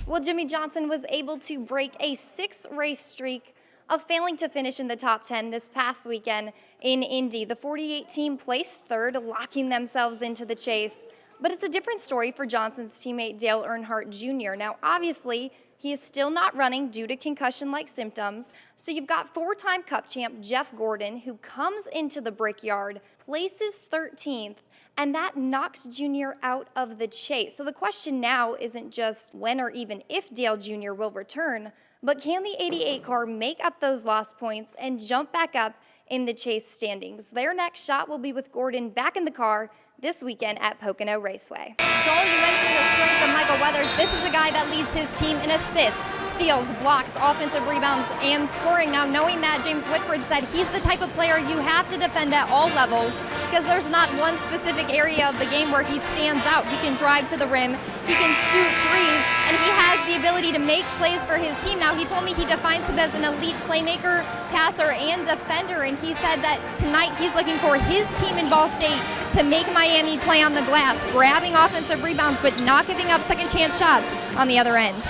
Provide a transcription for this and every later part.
Well, Jimmie Johnson was able to break a 6-race streak of failing to finish in the top 10 this past weekend in Indy. The 48 team placed third, locking themselves into the chase. But it's a different story for Johnson's teammate Dale Earnhardt Jr. Now, obviously, he is still not running due to concussion-like symptoms. So you've got 4-time Cup champ Jeff Gordon, who comes into the Brickyard, places 13th, and that knocks Jr. out of the chase. So the question now isn't just when or even if Dale Jr. will return, but can the 88 car make up those lost points and jump back up in the chase standings? Their next shot will be with Gordon back in the car this weekend at Pocono Raceway. Joel, you mentioned the strength of Michael Weathers. This is a guy that leads his team in assists, steals, blocks, offensive rebounds, and scoring. Now, knowing that, James Whitford said he's the type of player you have to defend at all levels because there's not one specific area of the game where he stands out. He can drive to the rim, he can shoot threes, and he has the ability to make plays for his team. Now, he told me he defines him as an elite playmaker, passer, and defender, and he said that tonight he's looking for his team in Ball State to make Miami play on the glass, grabbing offensive rebounds, but not giving up second chance shots on the other end.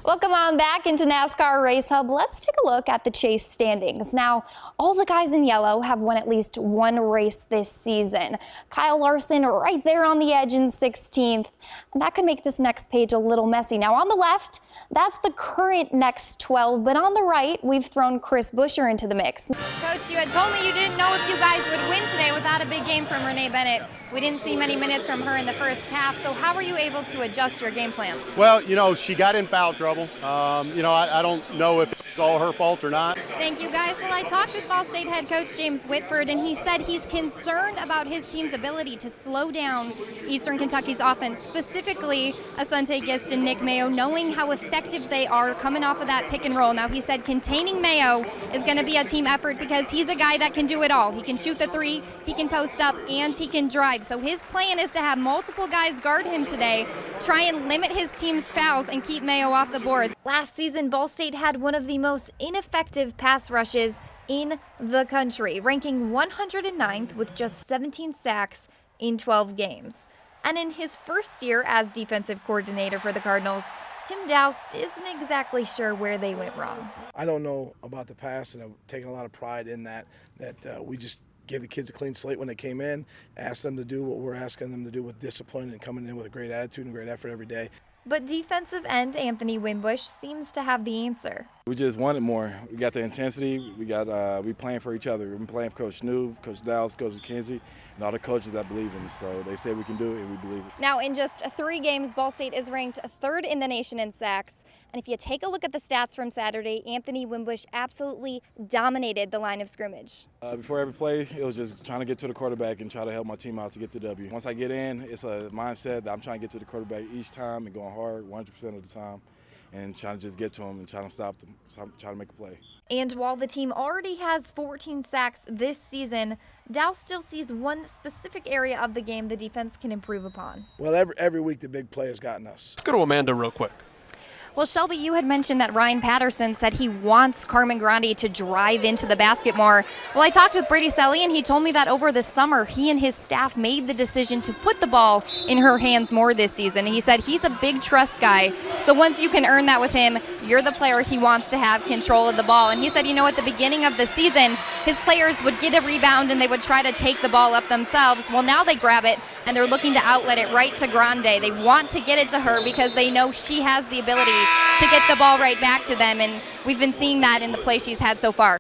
Welcome on back into NASCAR Race Hub. Let's take a look at the chase standings. Now, all the guys in yellow have won at least one race this season. Kyle Larson right there on the edge in 16th. And that could make this next page a little messy. Now, on the left, that's the current next 12, but on the right, we've thrown Chris Buescher into the mix. Coach, you had told me you didn't know if you guys would win today without a big game from Renee Bennett. We didn't see many minutes from her in the first half, so how were you able to adjust your game plan? Well, she got in foul trouble. I don't know if it's all her fault or not. Thank you, guys. Well, I talked with Ball State head coach James Whitford, and he said he's concerned about his team's ability to slow down Eastern Kentucky's offense, specifically Asante Gist and Nick Mayo, knowing how effective they are coming off of that pick and roll. Now, he said containing Mayo is going to be a team effort because he's a guy that can do it all. He can shoot the three, he can post up, and he can drive. So his plan is to have multiple guys guard him today, try and limit his team's fouls and keep Mayo off the boards. Last season, Ball State had one of the most ineffective pass rushes in the country, ranking 109th with just 17 sacks in 12 games. And in his first year as defensive coordinator for the Cardinals, Tim Doust isn't exactly sure where they went wrong. I don't know about the past, and I've taken a lot of pride in that we just gave the kids a clean slate when they came in, asked them to do what we're asking them to do with discipline and coming in with a great attitude and great effort every day. But defensive end Anthony Wimbush seems to have the answer. We just wanted more. We got the intensity. We playing for each other. We've been playing for Coach Snoop, Coach Dowse, Coach McKenzie, and all the coaches that believe in us. So they say we can do it, and we believe it. Now, in just 3 games, Ball State is ranked 3rd in the nation in sacks. And if you take a look at the stats from Saturday, Anthony Wimbush absolutely dominated the line of scrimmage. Before every play, it was just trying to get to the quarterback and try to help my team out to get the W. Once I get in, it's a mindset that I'm trying to get to the quarterback each time and going hard 100% of the time and trying to just get to him and trying to stop them, trying to make a play. And while the team already has 14 sacks this season, Dow still sees one specific area of the game the defense can improve upon. Well, every week the big play has gotten us. Let's go to Amanda real quick. Well, Shelby, you had mentioned that Ryan Patterson said he wants Carmen Grandi to drive into the basket more. Well, I talked with Brady Selly, and he told me that over the summer, he and his staff made the decision to put the ball in her hands more this season. He said he's a big trust guy, so once you can earn that with him, you're the player he wants to have control of the ball. And he said, at the beginning of the season, his players would get a rebound and they would try to take the ball up themselves. Well, now they grab it, and they're looking to outlet it right to Grande. They want to get it to her because they know she has the ability to get the ball right back to them, and we've been seeing that in the play she's had so far.